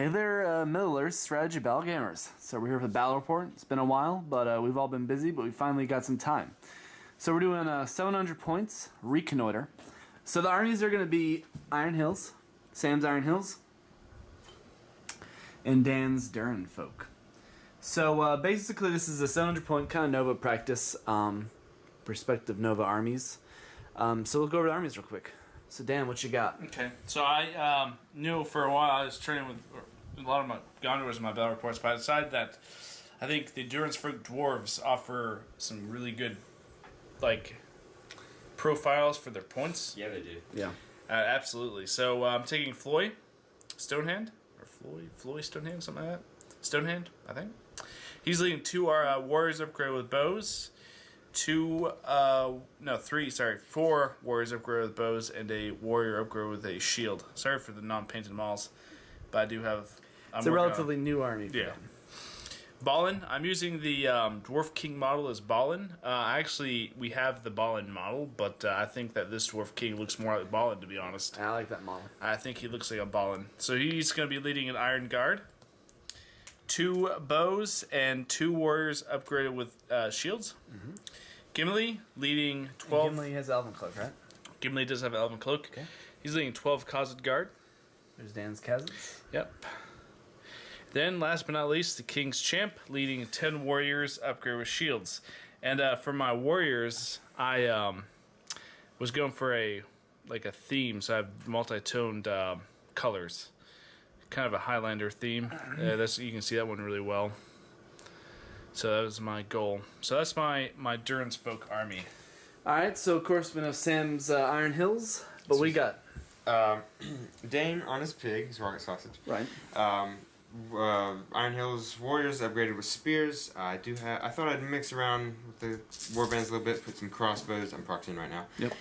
Hey there, Middlers, Strategy Battle Gamers. So we're here for the battle report. It's been a while, but we've all been busy, but we finally got some time. So we're doing 700 points, reconnoiter. So the armies are going to be Iron Hills, Sam's Iron Hills, and Dan's Durins folk. So basically this is a 700 point kind of Nova practice, perspective Nova armies. So we'll go over the armies real quick. So Dan, what you got? Okay, so I knew for a while I was training with a lot of my Gondors in my battle reports, but I decided that I think the Durins for dwarves offer some really good, like, profiles for their points. Yeah, they do. Yeah. Absolutely. So I'm taking Floy, Stonehand, or Floy Stonehand, something like that. Stonehand, I think. He's leading two warriors upgrade with bows. Four warriors upgrade with bows and a warrior upgrade with a shield. Sorry for the non-painted models, but I do have. It's a relatively new army. Yeah. Ballin. I'm using the Dwarf King model as Ballin. Actually, we have the Ballin model, but I think that this Dwarf King looks more like Ballin, to be honest. I like that model. I think he looks like a Ballin. So he's going to be leading an Iron Guard. 2 bows and 2 warriors upgraded with shields. Mm-hmm. Gimli leading 12. And Gimli has Elven Cloak, right? Gimli does have an Elven Cloak. Okay. He's leading 12 Khazad Guard. There's Dan's Khazad. Yep. Then, last but not least, the King's Champ leading 10 warriors upgrade with shields. And for my warriors, I was going for a theme, so I have multi-toned colors. Kind of a Highlander theme. You can see that one really well. So that was my goal. So that's my Durins folk army. Alright, so of course we know Sam's Iron Hills, but we got Dane on his pig, his rocket sausage. right. Iron Hills warriors upgraded with spears. I thought I'd mix around with the warbands a little bit. Put some crossbows. I'm proxying right now. Yep.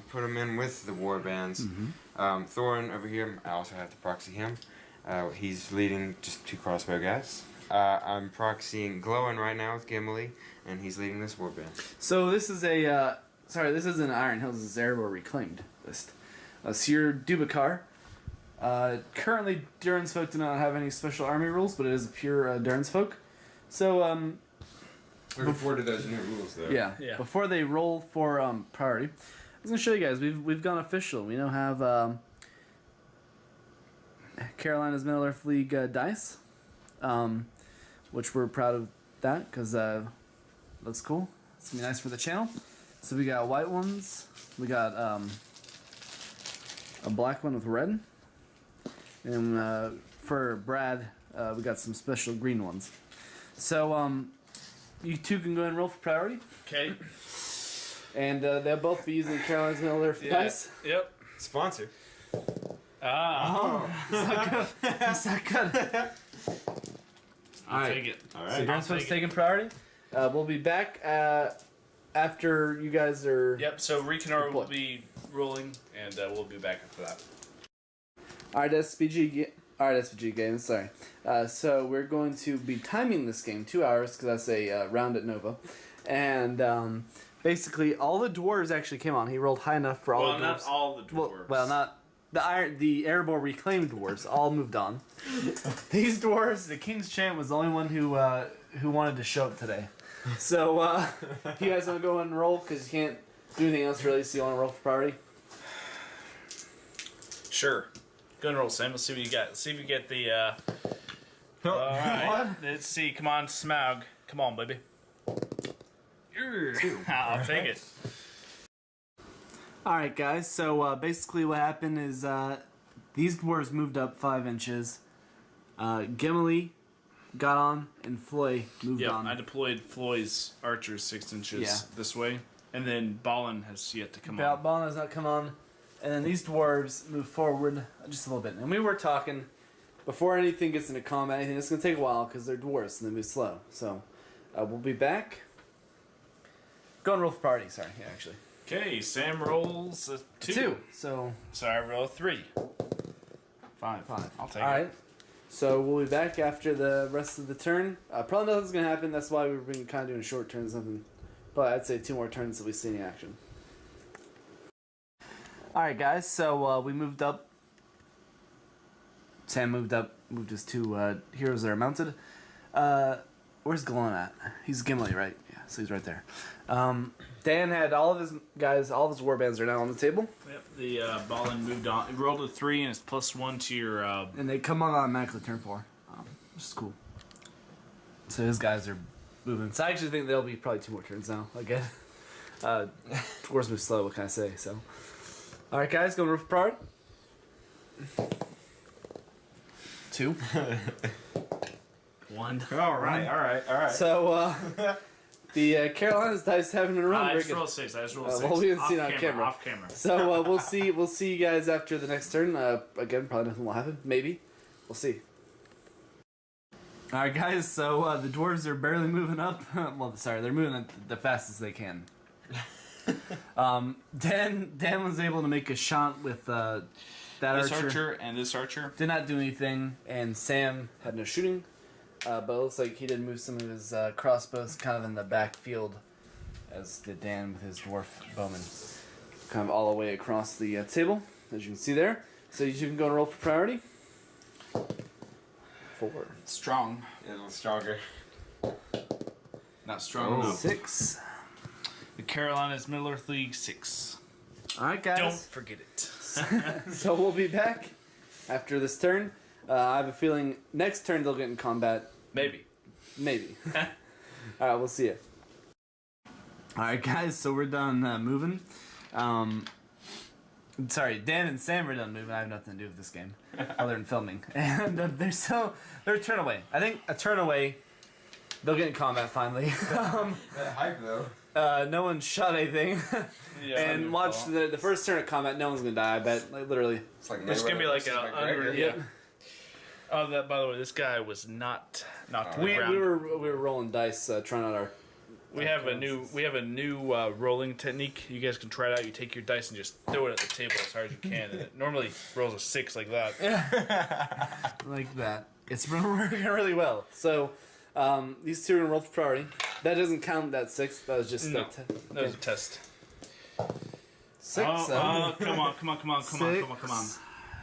Put them in with the warbands. Mm-hmm. Thorin over here. I also have to proxy him. He's leading just 2 crossbow guys. I'm proxying Glowin right now with Gimli, and he's leading this warband. So this is a this isn't Iron Hills. This is Erebor reclaimed list. Sir Dubakar. Currently, Durins folk do not have any special army rules, but it is a pure Durins folk. So Looking forward to those new rules, though. yeah. Before they roll for priority, I was gonna show you guys. We've gone official. We now have Carolina's Middle Earth League dice, which we're proud of that because looks cool. It's gonna be nice for the channel. So we got white ones. We got a black one with red. And for Brad, we got some special green ones. So you two can go ahead and roll for priority. Okay. And they'll both be using Carolina's Middle Earth dice. Yep. Sponsor. That's not good. I'll take it. All So right. Durins folks taking priority. We'll be back after you guys are. Yep, so Reconnoiter will be rolling, and we'll be back after that. Alright, SVG game, sorry. So we're going to be timing this game 2 hours because that's a round at Nova. And basically all the dwarves actually came on. He rolled high enough for all the dwarves. Well, not all the dwarves. Well, not the Erebor reclaimed dwarves all moved on. These dwarves, the King's Champ was the only one who wanted to show up today. So you guys want to go ahead and roll because you can't do anything else really, so you want to roll for priority? Sure. Go and roll, Sam. Let's see what you got. Let's see if you get the. Alright. Let's see. Come on, Smaug. Come on, baby. I'll take it. Alright, guys. So basically what happened is these dwarves moved up 5 inches. Gimli got on, and Floy moved on. I deployed Floyd's archers 6 inches this way. And then Ballin has yet to come on. Ballin has not come on. And then these dwarves move forward just a little bit. And we were talking, before anything gets into combat, it's going to take a while because they're dwarves and they move slow. So we'll be back. Go and roll for priority, sorry. Yeah, actually. Okay, Sam rolls a 2. 2. So I roll a 3. 5. I'll take it. Alright. So we'll be back after the rest of the turn. Probably nothing's going to happen. That's why we've been kind of doing short turns. Nothing. But I'd say 2 more turns till we see any action. Alright guys, so we moved up. Sam moved up moved his 2 heroes that are mounted. Where's Glon at? He's Gimli, right? Yeah, so he's right there. Dan had all of his guys, all of his warbands are now on the table. Yep. The Ballin moved on. It rolled a 3 and it's +1 to your. And they come on automatically turn 4, which is cool. So his guys are moving. So I actually think there'll be probably 2 more turns now. Again, dwarves move slow. What can I say? So, all right, guys, going roof priority. 2. 1. All right. So the Carolinas dice having a run. I Very just good. rolled 6. I just rolled 6. Well, we didn't see it on camera. camera. Off camera. So we'll see. We'll see you guys after the next turn. Again, probably nothing will happen. Maybe. We'll see. All right, guys. So the dwarves are barely moving up. Well, sorry, they're moving the fastest they can. Dan was able to make a shot with that This archer. archer and this archer. Did not do anything, and Sam had no shooting. But it looks like he did move some of his crossbows kind of in the backfield, as did Dan with his dwarf bowman, kind of all the way across the table, as you can see there. So you can go and roll for priority. 4. Strong. A little stronger. Not strong enough. 6. The Carolinas Middle Earth League 6. All right, guys. Don't forget it. So we'll be back after this turn. I have a feeling next turn they'll get in combat. Maybe. Maybe. All right, we'll see you. All right, guys. So we're done moving. Sorry, Dan and Sam are done moving. I have nothing to do with this game other than filming. And they're a turn away. I think a turn away, they'll get in combat finally. That hype though. No one shot anything. Yeah, and watch the first turn of combat. No one's gonna die. I bet. Like literally. It's like It's gonna be like Mayweather a versus McGregor. yeah. Oh, that by the way, this guy was not knocked to the We ground. were rolling dice, trying out our. We have a new rolling technique. You guys can try it out. You take your dice and just throw it at the table as hard as you can. And it normally rolls a 6 like that. Like that. It's been working really well. So, these 2 are gonna roll for priority. That doesn't count that 6. That was just No. that. That was a test. 6. Come on. Six.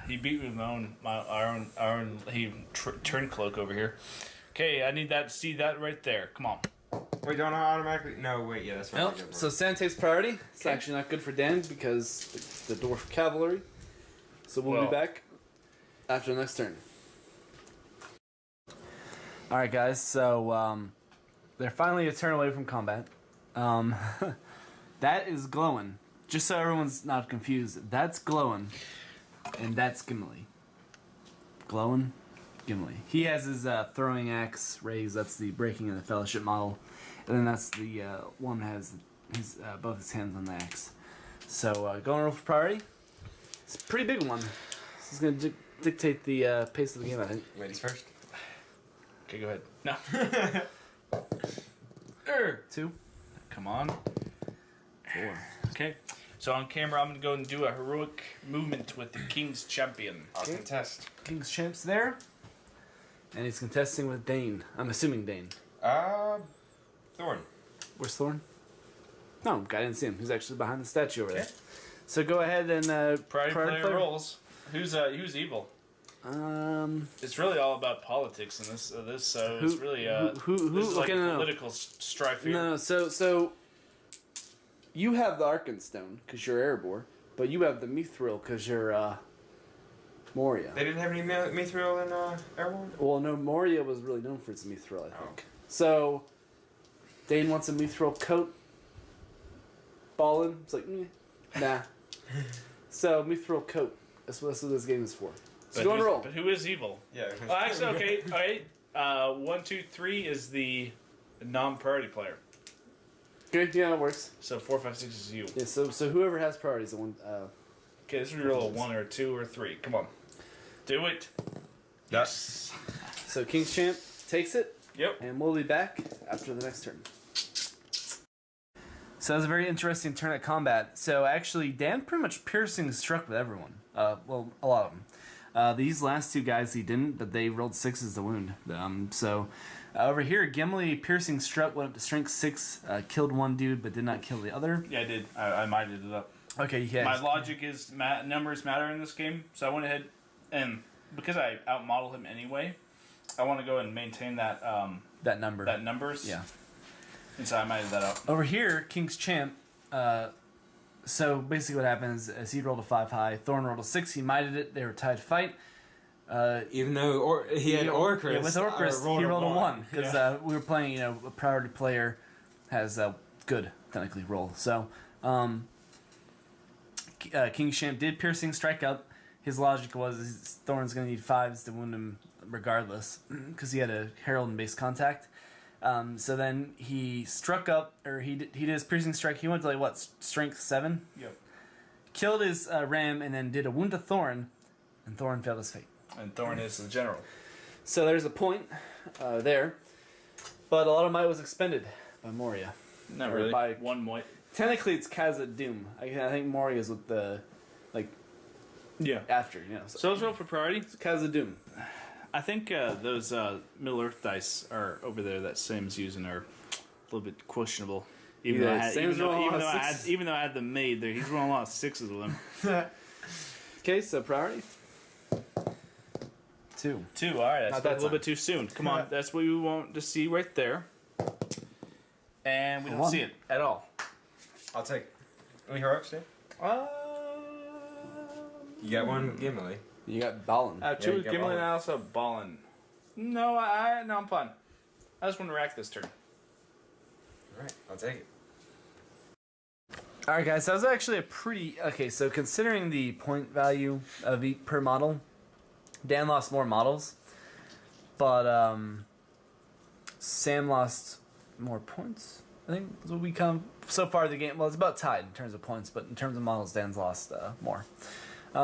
He beat me with our own turn cloak over here. Okay, I need that. See that right there. Come on. Wait, don't I automatically? No, wait, yeah, that's right. Nope. So Sam takes priority. It's Okay. actually not good for Dan because the dwarf cavalry. So we'll be Well. back after the next turn. All right, guys. So they're finally a turn away from combat. That is glowing. Just so everyone's not confused, that's glowing, and that's Gimli. Glowing, Gimli. He has his throwing axe raised. That's the breaking of the fellowship model, and then that's the one that has his both his hands on the axe. So going roll for priority. It's a pretty big one. This is going to dictate the pace of the game, I think. Ladies first. Okay, go ahead. No. 2. Come on. 4. Okay. So on camera, I'm gonna go and do a heroic movement with the King's Champion. I'll contest. King's Champ's there, and he's contesting with Dane. I'm assuming Dane. Thorn. Where's Thorn? No, I didn't see him. He's actually behind the statue over there. Okay. So go ahead and Priority priority player rolls. Who's evil? It's really all about politics in this. So it's really who this is like okay, a no. political strife here. No, so you have the Arkenstone because you're Erebor, but you have the Mithril because you're Moria. They didn't have any mithril in Erebor? Well, no, Moria was really known for its Mithril, I think. Oh. So Dane wants a Mithril coat. Ballin', it's like, nah. So Mithril coat. That's what this game is for. So go and roll. But who is evil? Yeah. Actually, okay, all right. 1, 2, 3 is the non-priority player. Okay, yeah, that works. So 4, 5, 6 is you. Yeah, so whoever has priorities, the one. Okay, this is roll a 1 or a 2 or a 3. Come on, do it. Yes. So King's Champ takes it, Yep. and we'll be back after the next turn. So that was a very interesting turn at combat. So actually, Dan pretty much piercing struck with everyone. Well, a lot of them. These last 2 guys he didn't, but they rolled 6 as the wound. Over here, Gimli piercing struck went up to strength 6, killed one dude, but did not kill the other. Yeah, I did. I mighted it up. Okay, yeah. My logic is numbers matter in this game, so I went ahead and because I outmodel him anyway, I want to go and maintain that that number. that numbers. Yeah. And so I mighted that up. Over here, King's Champ. So basically, what happens is he rolled a 5 high. Thorn rolled a 6. He mighted it. They were tied fight. Even though he had Orcris. Yeah, with Orcris, he rolled a 1 because we were playing. A priority player has a good technically roll. So King's Champ did piercing strike up. His logic was Thorn's going to need 5s to wound him regardless because he had a Herald and base contact. So then he struck up, or he did his piercing strike. He went to strength 7. Yep. Killed his ram and then did a wound to Thorn, and Thorn failed his fate. And Thorn is the general. So there's a point there, but a lot of might was expended by Moria. Not Or really. by- One might. Technically, it's Khazad Doom. I think Moria's with the Yeah. after So let's roll for priority. it's Khazad Doom. I think those Middle Earth dice are over there that Sam's using are a little bit questionable. Even though I had them made, there he's rolling a lot of 6s with them. Okay, so priority 2. 2, all right. That's Not a that little time. bit too soon. Come on, that's what we want to see right there. And we don't 1. see it at all. I'll take it. Any heroics, Steve? You got one Gimli. You got Balin. I have 2 you with got Gimli Ballin. and I also have Ballin. No, no, I'm fine. I just want to rack this turn. Alright, I'll take it. All right, guys. That was actually a pretty okay. So considering the point value of each per model, Dan lost more models, but Sam lost more points. I think is what we come so far the game. Well, it's about tied in terms of points, but in terms of models, Dan's lost more.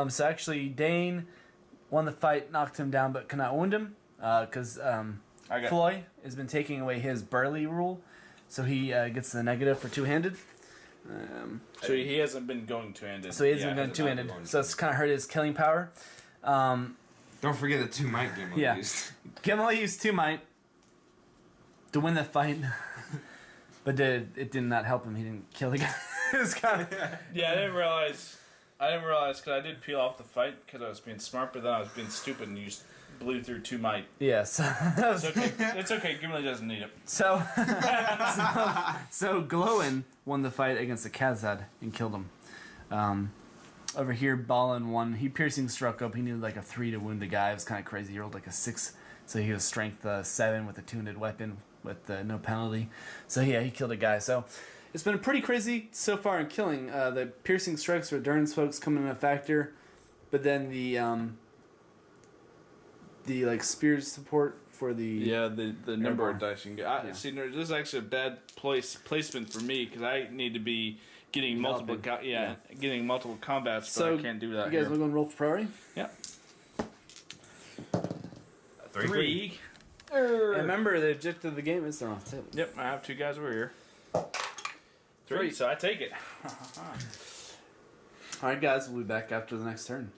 So actually, Dane won the fight, knocked him down, but could not wound him because Floy has been taking away his Burley rule, so he gets the negative for two-handed. So he hasn't been going two-handed. So he hasn't been two-handed. So it's kind of hurt his killing power. Don't forget the 2 might Gimli Yeah. used. Gimli used 2 might to win the fight, but it did not help him. He didn't kill the guy. It was kind of Yeah, I didn't realize because I did peel off the fight because I was being smart, but then I was being stupid and you just blew through 2 might. yes. It's okay. It's okay. Gimli doesn't need it. So Glowin won the fight against the Khazad and killed him. Over here, Balin won. He piercing struck up. He needed like a 3 to wound the guy. It was kind of crazy. He rolled like a 6, so he was strength 7 with a tuned weapon with no penalty. So yeah, he killed a guy. So it's been pretty crazy so far in killing. The piercing strikes for Durins folks come in a factor, but then the spears support for the the number of Erebor. dice you can get. Yeah. See, this is actually a bad placement for me because I need to be getting multiple. Getting multiple combats, So but I can't do that. You guys here. want to go and roll for priority? Yeah. 3. And remember, the objective of the game is they're off the table. Yep, I have 2 guys over here. 3, so I take it. Alright, guys, we'll be back after the next turn.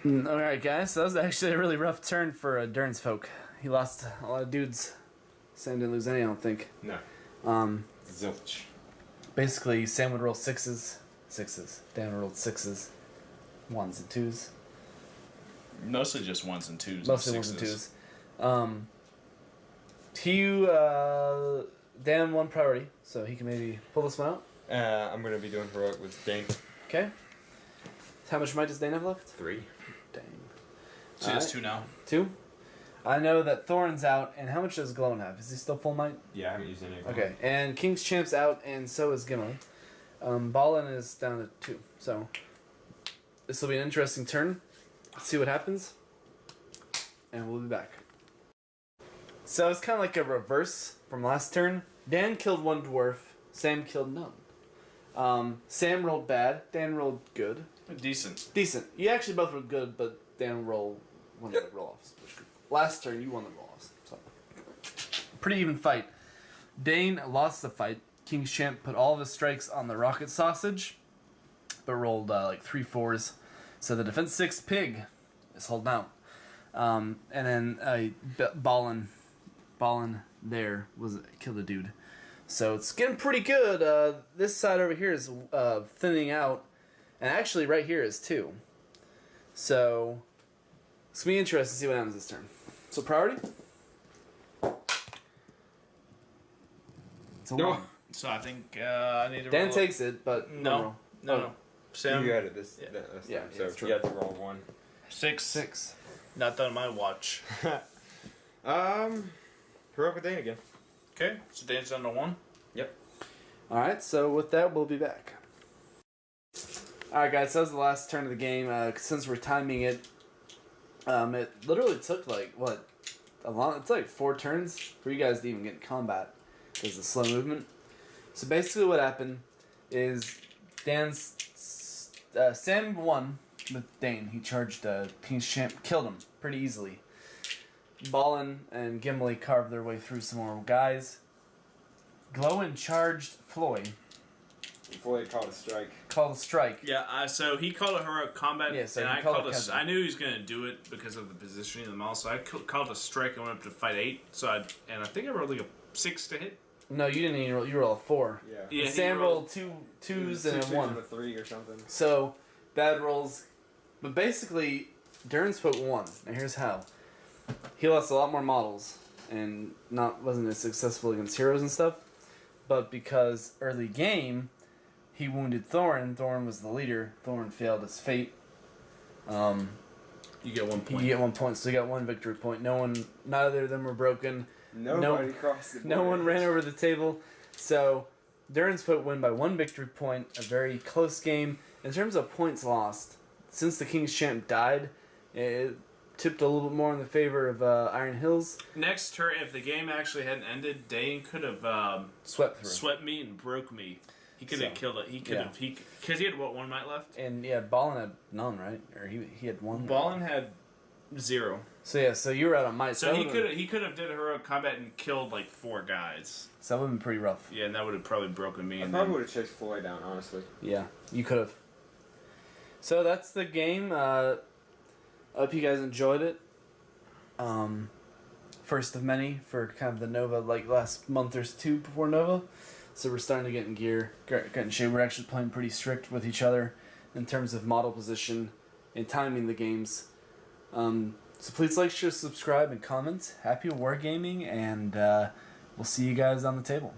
Alright, guys, that was actually a really rough turn for Durins folk. He lost a lot of dudes. Sam didn't lose any, I don't think. No. Zilch. Basically, Sam would roll 6s. Dan rolled 6s. 1s and 2s. Mostly just 1s and 2s. Mostly 1s and 2s. Dan won priority, so he can maybe pull this one out. I'm going to be doing heroic with Dane. Okay. How much might does Dane have left? 3. Dang. So he has 2 now. 2? I know that Thorn's out, and how much does Glowin have? Is he still full might? Yeah, I haven't used any of them. Okay, and King's Champ's out, and so is Gimli. Balin is down to 2, so this will be an interesting turn. Let's see what happens, and we'll be back. So it's kind of like a reverse from last turn. Dan killed 1 dwarf, Sam killed none. Sam rolled bad, Dan rolled good. Decent. Decent. You actually both rolled good, but Dan rolled one of the roll-offs. Last turn, you won the roll-offs. So. Pretty even fight. Dane lost the fight. King's Champ put all of his strikes on the rocket sausage, but rolled like 3 4s. So the defense 6 pig is holding out. And then Balin there was killed a dude. So it's getting pretty good. This side over here is thinning out, and actually right here is 2. So It's gonna be interesting to see what happens this turn. So priority. It's a No. 1. So I think I need to Dan roll. takes it, but No. No. Sam, You had it this. Yeah. That's Yeah, time, yeah, so it's true. you have to roll 1. 6. 6. Not on my watch. Heroic Dane again. Okay, so Dan's down to 1. All right. So with that, we'll be back. All right, guys. So that was the last turn of the game. Since we're timing it, it literally took like what a long. It's like 4 turns for you guys to even get in combat because of the slow movement. So basically, what happened is Dan's Sam won with Dane. He charged King's Champ, killed him pretty easily. Ballin and Gimli carved their way through some more guys. Glowin charged Floyd, Floyd called a strike. called a strike. Yeah, so he called a heroic combat, Yeah, so and he I called called a a. Kevin. I knew he was going to do it because of the positioning of the model, so I called a strike and went up to fight 8. So I think I rolled like a 6 to hit. No, you didn't even roll. You rolled a 4. Yeah. Yeah, he Sam rolled- rolled 2 twos and a 1. And a 3 or something. So, bad rolls. But basically, Durins put 1. Now here's how. He lost a lot more models and wasn't as successful against heroes and stuff. But because early game, he wounded Thorin. Thorin was the leader. Thorin failed his fate. You get 1 point. You get 1 point, so you got 1 victory point. Neither of them were broken. Nobody crossed the border. No one ran over the table. So, Durins put win by 1 victory point. A very close game. In terms of points lost, since the King's Champ died, it tipped a little bit more in the favor of Iron Hills. Next turn, if the game actually hadn't ended, Dane could have Swept through. swept me and broke me. He could have killed it. He could have. Because he had, what, 1 might left? And yeah, Ballin had none, right? Or he had 1. Ballin had 0. So yeah, so you were out on might. So he could have did a heroic combat and killed like 4 guys. So that would have been pretty rough. Yeah, and that would have probably broken me. I And probably then, would have chased Floyd down, honestly. Yeah, you could have. So that's the game. I hope you guys enjoyed it. First of many for kind of the Nova, like last month or 2 before Nova. So we're starting to get in gear, get in shape. We're actually playing pretty strict with each other in terms of model position and timing the games. So please like, share, subscribe, and comment. Happy wargaming, and we'll see you guys on the table.